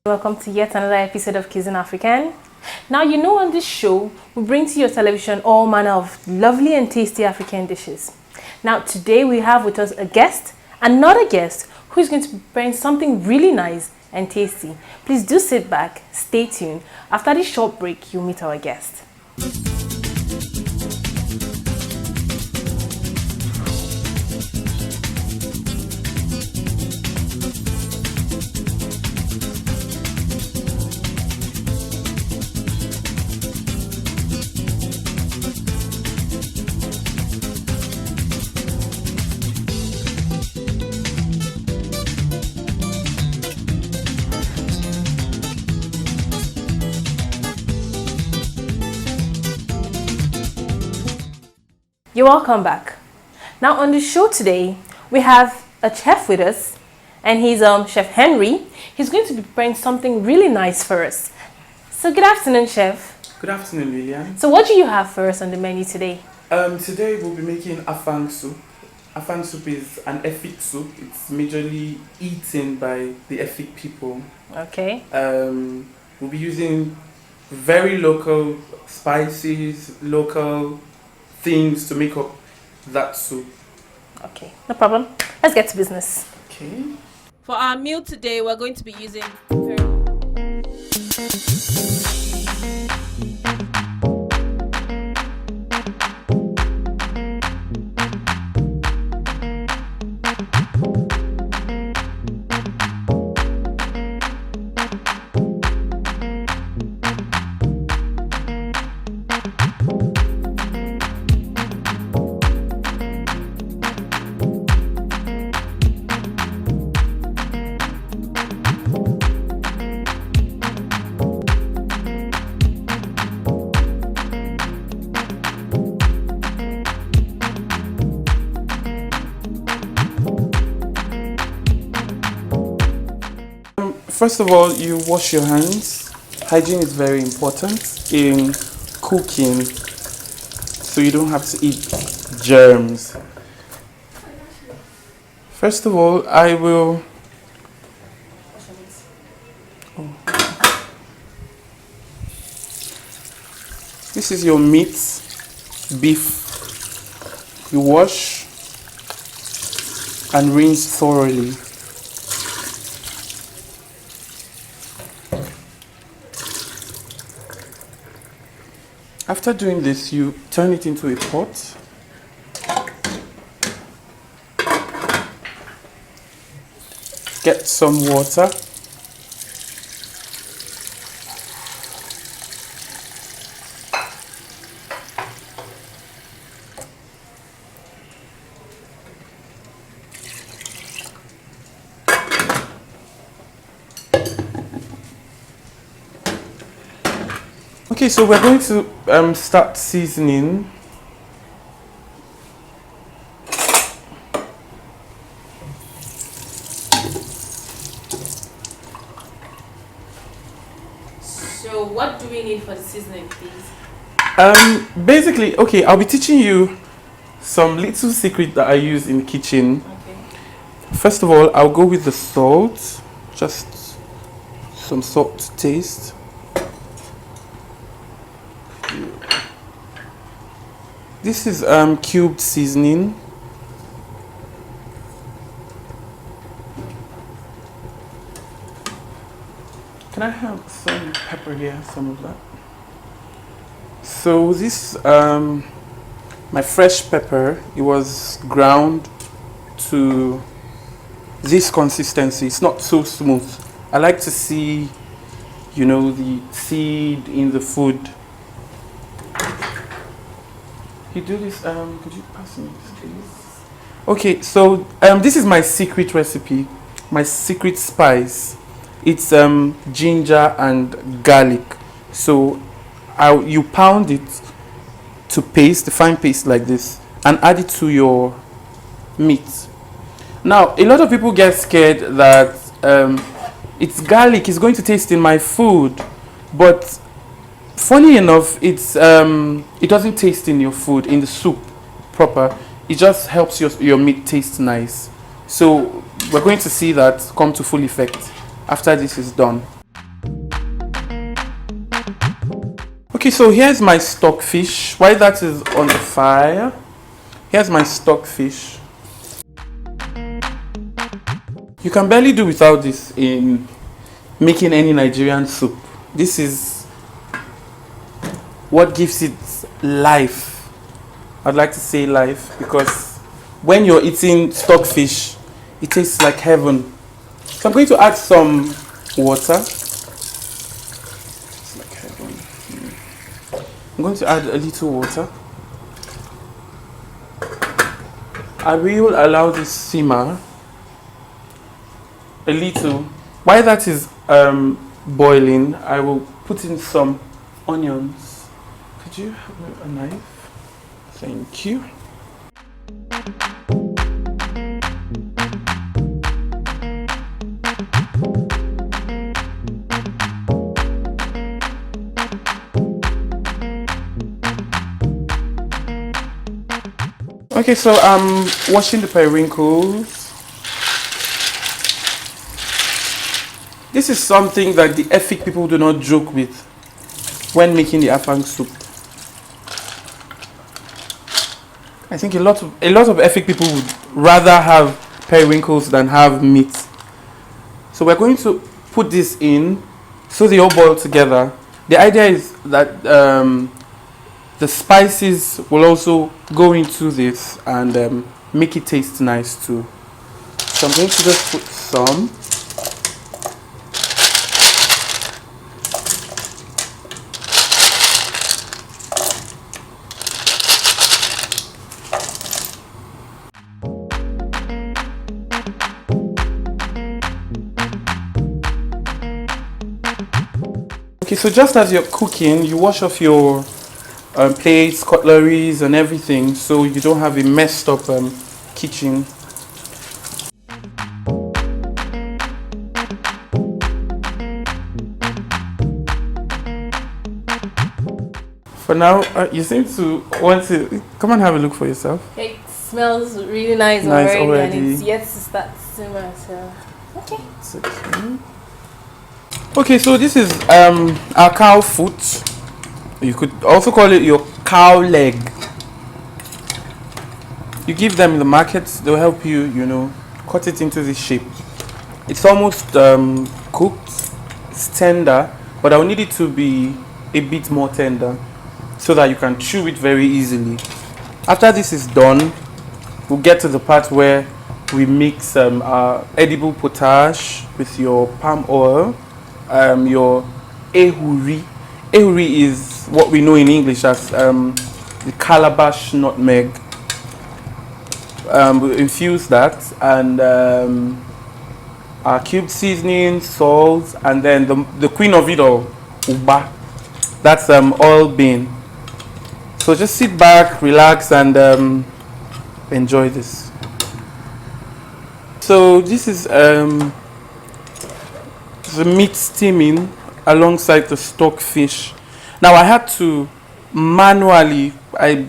Welcome to yet another episode of CUSINE African. Now, you know, on this show, we bring to your television all manner of lovely and tasty African dishes. Now, today we have with us a guest, another guest, who is going to be preparing something really nice and tasty. Please do sit back, stay tuned. After this short break, you'll meet our guest. You're welcome back. Now on the show today, we have a chef with us, and he's Chef Henry. He's going to be preparing something really nice for us. So good afternoon, Chef. Good afternoon, Lillian. So what do you have for us on the menu today? Today we'll be making Afang soup. Afang soup is an Efik soup. It's majorly eaten by the Efik people. Okay. We'll be using very local spices, local things to make up that soup. Okay, no problem. Let's get to business. Okay. For our meal today, we're going to be using First of all, you wash your hands. Hygiene is very important in cooking, so you don't have to eat germs. First of all, I will... This is your meat, beef. You wash and rinse thoroughly. After doing this, you turn it into a pot. Get some water. Okay, so we're going to start seasoning. So what do we need for the seasoning, please? Basically, okay, I'll be teaching you some little secret that I use in the kitchen. Okay. First of all, I'll go with the salt, just some salt to taste. This is cubed seasoning. Can I have some pepper here, some of that? So this, my fresh pepper, it was ground to this consistency. It's not so smooth. I like to see, you know, the seed in the food. You do this, could you pass me this, please? Okay, so this is my secret recipe, my secret spice. It's ginger and garlic. So you pound it to paste, the fine paste like this, and add it to your meat. Now, a lot of people get scared that it's garlic, it's going to taste in my food, but funny enough, it doesn't taste in your food, in the soup proper. It just helps your meat taste nice. So we're going to see that come to full effect after this is done. Okay, so here's my stockfish. While that is on the fire, here's my stockfish. You can barely do without this in making any Nigerian soup. This is what gives it life. I'd like to say life, because when you're eating stockfish, it tastes like heaven. So I'm going to add some water. It's like heaven. I'm going to add a little water. I will allow this simmer a little. While that is boiling, I will put in some onions. Could you have a knife? Thank you. Okay, so I'm washing the periwinkles. This is something that the Efik people do not joke with when making the Afang soup. I think a lot of Efik people would rather have periwinkles than have meat. So we're going to put this in so they all boil together. The idea is that the spices will also go into this and make it taste nice too. So I'm going to just put some. Okay, so just as you're cooking, you wash off your plates, cutleries and everything, so you don't have a messed up kitchen. For now, you seem to want to come and have a look for yourself. It smells really nice already, and it's yet to start simmer. So okay. It's okay. Okay, so this is our cow foot. You could also call it your cow leg. You give them in the market, they'll help you, you know, cut it into this shape. It's almost cooked, it's tender, but I'll need it to be a bit more tender so that you can chew it very easily. After this is done, we'll get to the part where we mix our edible potash with your palm oil, your ehuri. Ehuri is what we know in English as the calabash nutmeg. We'll infuse that and our cube seasoning, salt, and then the queen of it all, uba. That's oil bean. So just sit back, relax, and enjoy this. So this is the meat steaming alongside the stockfish. Now I had to manually, I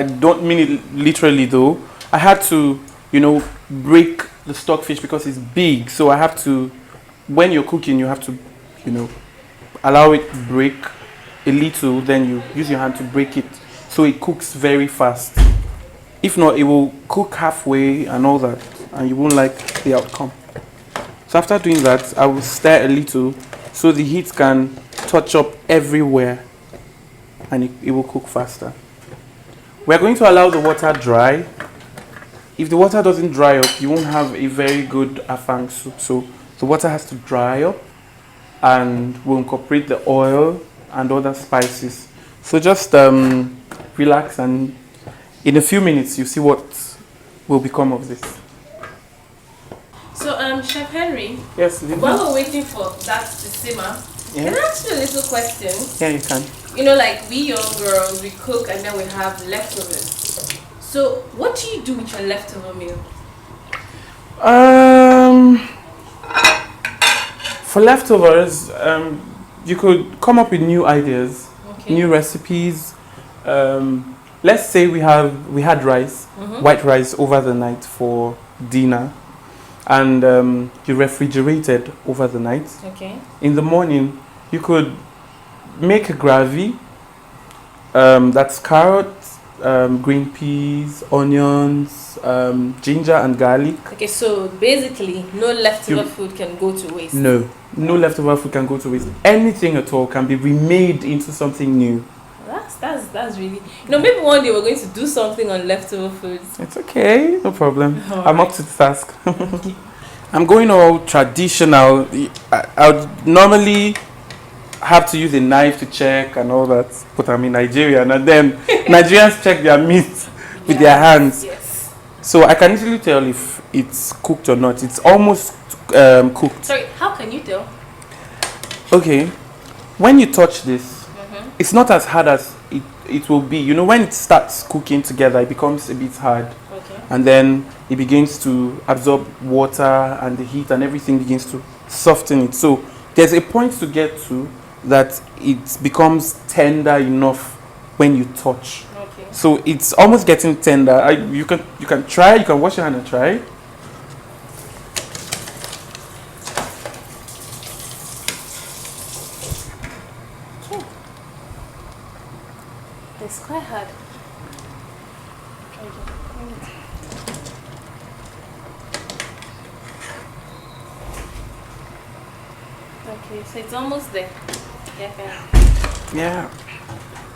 don't mean it literally though, I had to, you know, break the stockfish because it's big. So I have to, when you're cooking, you have to, you know, allow it to break a little, then you use your hand to break it so it cooks very fast. If not, it will cook halfway and all that, and you won't like the outcome. So after doing that, I will stir a little so the heat can touch up everywhere and it will cook faster. We're going to allow the water dry. If the water doesn't dry up, you won't have a very good afang soup. So the water has to dry up and we'll incorporate the oil and other spices. So just relax, and in a few minutes you see what will become of this. So, Chef Henry, Yes, Linda? while we're waiting for that to simmer, Yeah. can I ask you a little question? Yeah, you can. You know, like we young girls, we cook and then we have leftovers. So, what do you do with your leftover meal? For leftovers, you could come up with new ideas, Okay. new recipes. Let's say we had rice, white rice over the night for dinner, and you refrigerated over the night. Okay. In the morning, you could make a gravy. That's carrots, green peas, onions, ginger and garlic. Okay, so basically, no leftover food can go to waste. No leftover food can go to waste. Anything at all can be remade into something new. That's really. Maybe one day we're going to do something on leftover foods. It's okay, no problem. I'm up to the task. Okay. I'm going all traditional. I would normally have to use a knife to check and all that, but I'm in Nigeria, and then Nigerians check their meat with their hands. Yes. So I can easily tell if it's cooked or not. It's almost cooked. Sorry, how can you tell? Okay, when you touch this, it's not as hard as it will be. When it starts cooking together, it becomes a bit hard. Okay. And then it begins to absorb water and the heat, and everything begins to soften it. So there's a point to get to that it becomes tender enough when you touch. Okay. So it's almost getting tender. You can try. You can wash your hand and try. It's quite hard. Okay, so it's almost there. Yeah.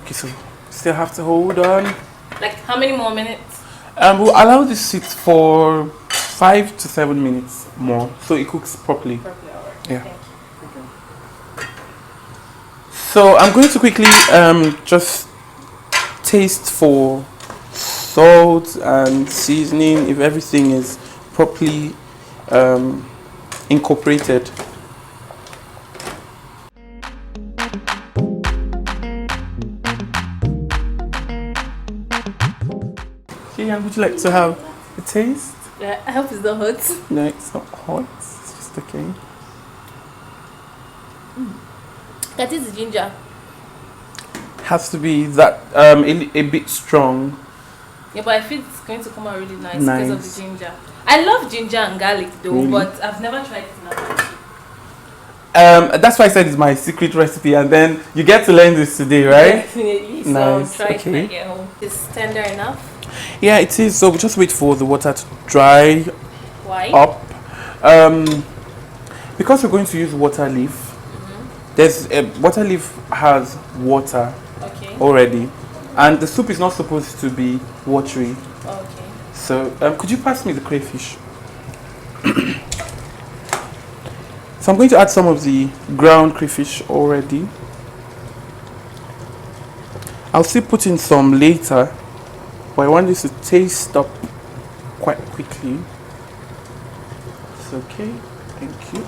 Okay, so still have to hold on. Like how many more minutes? We'll allow this sit for 5 to 7 minutes more, so it cooks properly. Perfectly alright. Yeah. Thank you. So I'm going to quickly just taste for salt and seasoning, if everything is properly incorporated. Kian, would you like to have a taste? Yeah, I hope it's not hot. No, it's not hot. It's just okay. That is ginger. Has to be that a bit strong. Yeah, but I feel it's going to come out really nice because Nice. of the ginger. I love ginger and garlic though, Really? but I've never tried it in a while. That's why I said it's my secret recipe, and then you get to learn this today, right? Definitely. So Nice, I'll try it when I okay. get home. It's tender enough. Yeah, it is. So we just wait for the water to dry Why? up. Because we're going to use water leaf. There's water leaf has water Okay. already, and the soup is not supposed to be watery. Okay. So could you pass me the crayfish? So I'm going to add some of the ground crayfish already. I'll still put in some later, but I want this to taste up quite quickly. It's okay, thank you.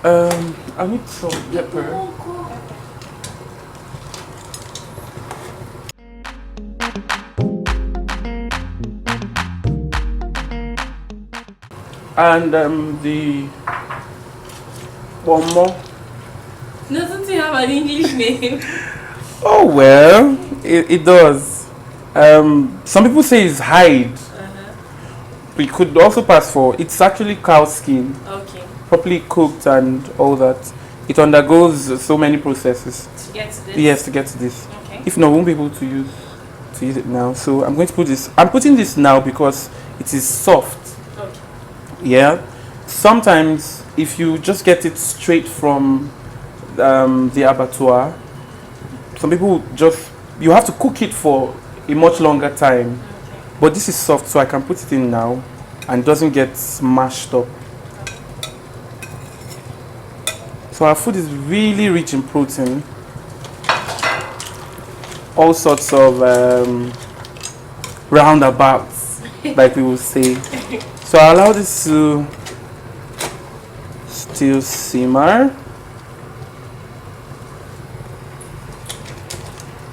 I need some pepper. And the one more. Doesn't it have an English name? Oh well, it does. Some people say it's hide. We could also pass for it's actually cow skin, Okay. properly cooked and all that. It undergoes so many processes. To get to this? Yes, to get to this. Okay. If not, we won't be able to use it now. So I'm going to put this. I'm putting this now because it is soft. Okay. Yeah. Sometimes if you just get it straight from the abattoir, some people you have to cook it for a much longer time. Okay. But this is soft, so I can put it in now and it doesn't get smashed up. So our food is really rich in protein. All sorts of roundabouts, like we will say. So I allow this to still simmer.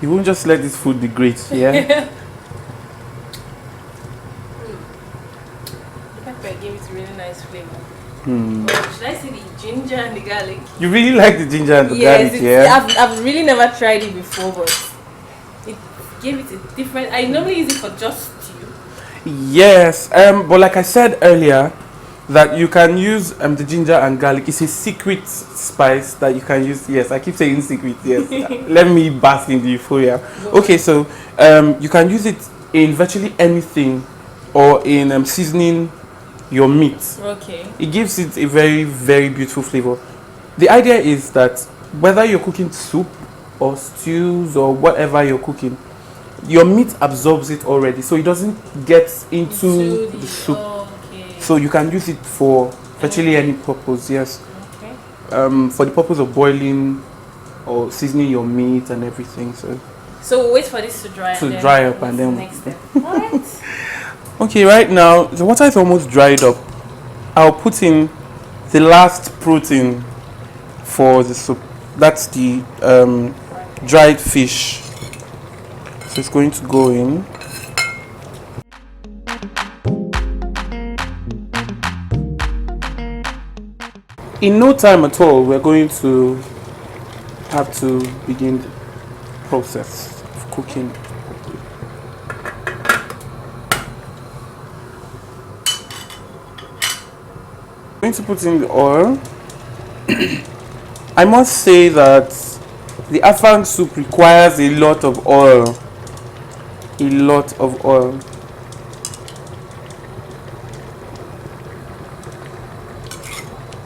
You won't just let this food be great, yeah? The pepper gave it a really nice flavor. Should I say the ginger and the garlic? You really like the ginger and the Yes, garlic, yeah? I've really never tried it before, but it gave it a different. I normally use it for just stew. Yes, but like I said earlier, that you can use the ginger and garlic. It's a secret spice that you can use. Yes, I keep saying secret. Yes, let me bask in the euphoria. Okay, so you can use it in virtually anything, or in seasoning your meat. Okay. It gives it a very, very beautiful flavor. The idea is that whether you're cooking soup or stews or whatever you're cooking, your meat absorbs it already, so it doesn't get into the soup. Okay. So you can use it for virtually any purpose. Yes. Okay. For the purpose of boiling or seasoning your meat and everything. So we'll wait for this to dry. Dry up and then. Next step. Alright. Okay, right now the water is almost dried up. I'll put in the last protein for the soup. That's the dried fish. So it's going to go in. In no time at all, we're going to have to begin the process of cooking. I'm going to put in the oil. I must say that the Afang soup requires a lot of oil. A lot of oil.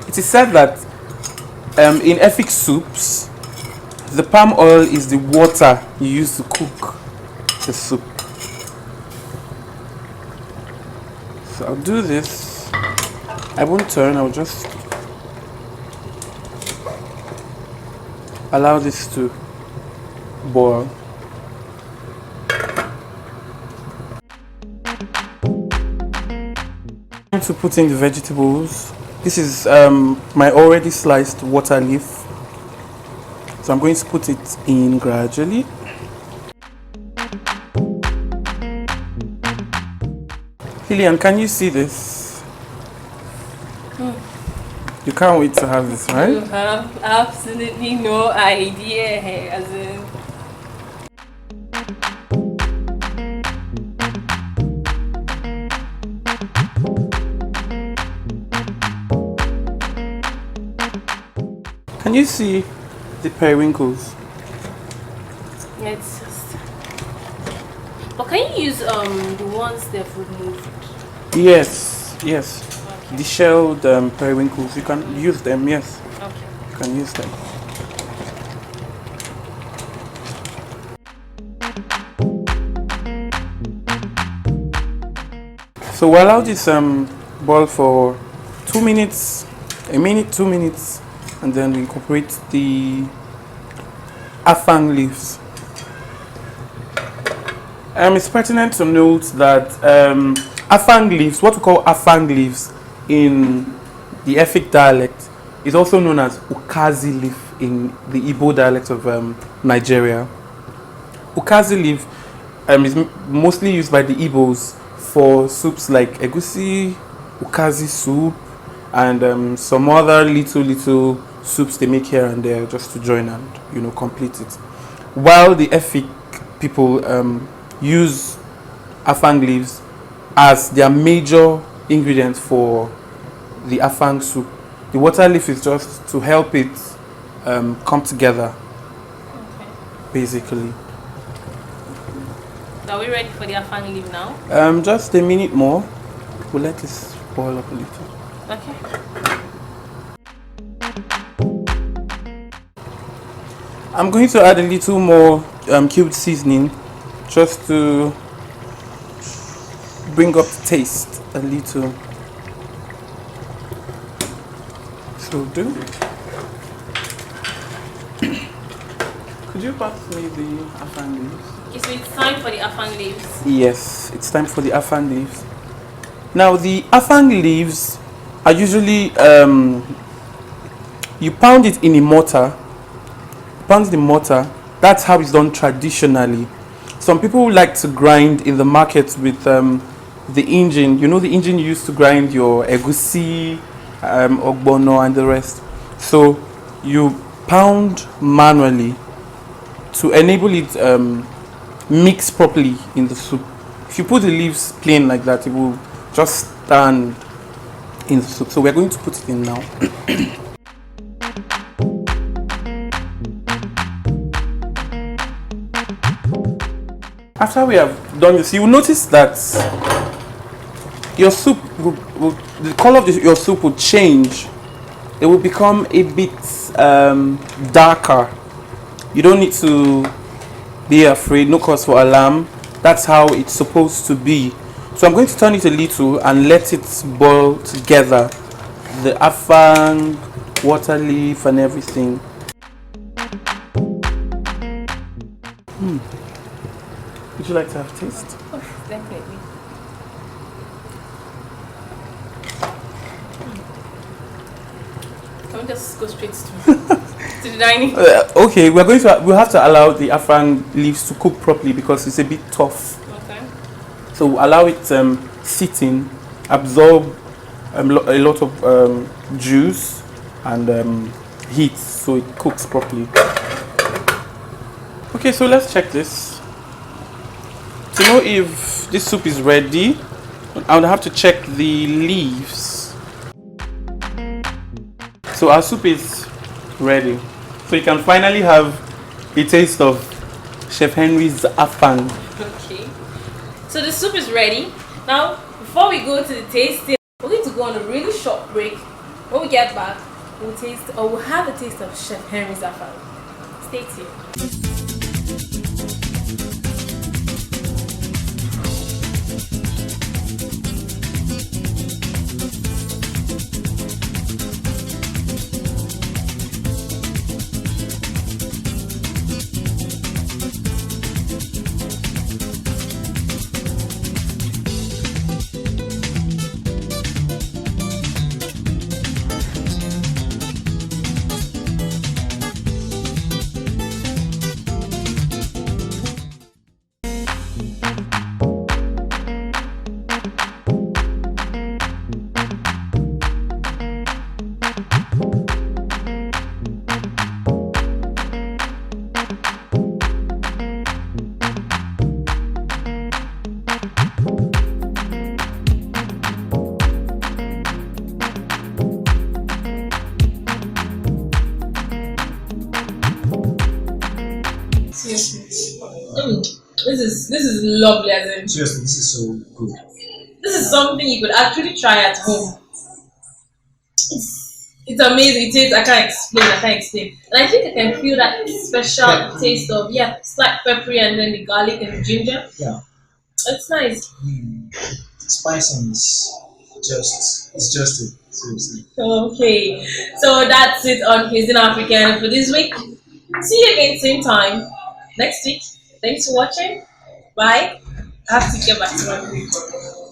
It is said that in ethnic soups, the palm oil is the water you use to cook the soup. So I'll do this. I won't turn, I'll just allow this to boil. I'm going to put in the vegetables. This is my already sliced water leaf. So I'm going to put it in gradually. Lillian, can you see this? You can't wait to have this, right? You have absolutely no idea, as in. Can you see the periwinkles? It's just. But can you use the ones they've removed? Yes, yes. Okay. The shelled periwinkles, you can use them, yes. Okay. You can use them. So we'll allow this boil for 2 minutes, a minute, 2 minutes, and then we incorporate the Afang leaves. It's pertinent to note that Afang leaves, what we call Afang leaves in the Efik dialect, is also known as Ukazi leaf in the Igbo dialect of Nigeria. Ukazi leaf is mostly used by the Igbos for soups like egusi, Ukazi soup, and some other little soups they make here and there just to join and complete it. While the Efik people use Afang leaves as their major ingredient for the Afang soup. The water leaf is just to help it come together, Okay. basically. Are we ready for the Afang leaf now? Just a minute more. We'll let this boil up a little. Okay. I'm going to add a little more cubed seasoning just to bring up the taste a little. So do. Could you pass me the afang leaves? Okay, so it's time for the afang leaves. Yes, it's time for the afang leaves. Now the afang leaves are usually you pound it in a mortar. Pound it in mortar. That's how it's done traditionally. Some people like to grind in the market with the engine. You know the engine you use to grind your egusi, ogbono, and the rest. So you pound manually to enable it mix properly in the soup. If you put the leaves plain like that, it will just stand in the soup. So we're going to put it in now. After we have done this, you will notice that your soup the color of your soup will change. It will become a bit darker. You don't need to be afraid, no cause for alarm. That's how it's supposed to be. So I'm going to turn it a little and let it boil together. The afang, water leaf and everything. Would you like to have a taste? Oh, definitely. Can we just go straight to the dining? Okay, we'll have to allow the afang leaves to cook properly because it's a bit tough. Okay. So we'll allow it sit in, absorb a lot of juice and heat so it cooks properly. Okay, so let's check this. To know if this soup is ready, I would have to check the leaves. So our soup is ready. So you can finally have a taste of Chef Henry's afang. Okay. So the soup is ready. Now, before we go to the tasting, we're going to go on a really short break. When we get back, we'll have a taste of Chef Henry's afang. Stay tuned. This is lovely, as in Seriously, this is so good. this is something you could actually try at home. It's amazing. It tastes. I can't explain. And I think I can feel that special taste of slight peppery and then the garlic and the ginger. Yeah. It's nice. Spicing is just it. Seriously. Okay, so that's it on Cuisine African for this week. See you again same time next week. Thanks for watching. Bye. I have to get back to my food.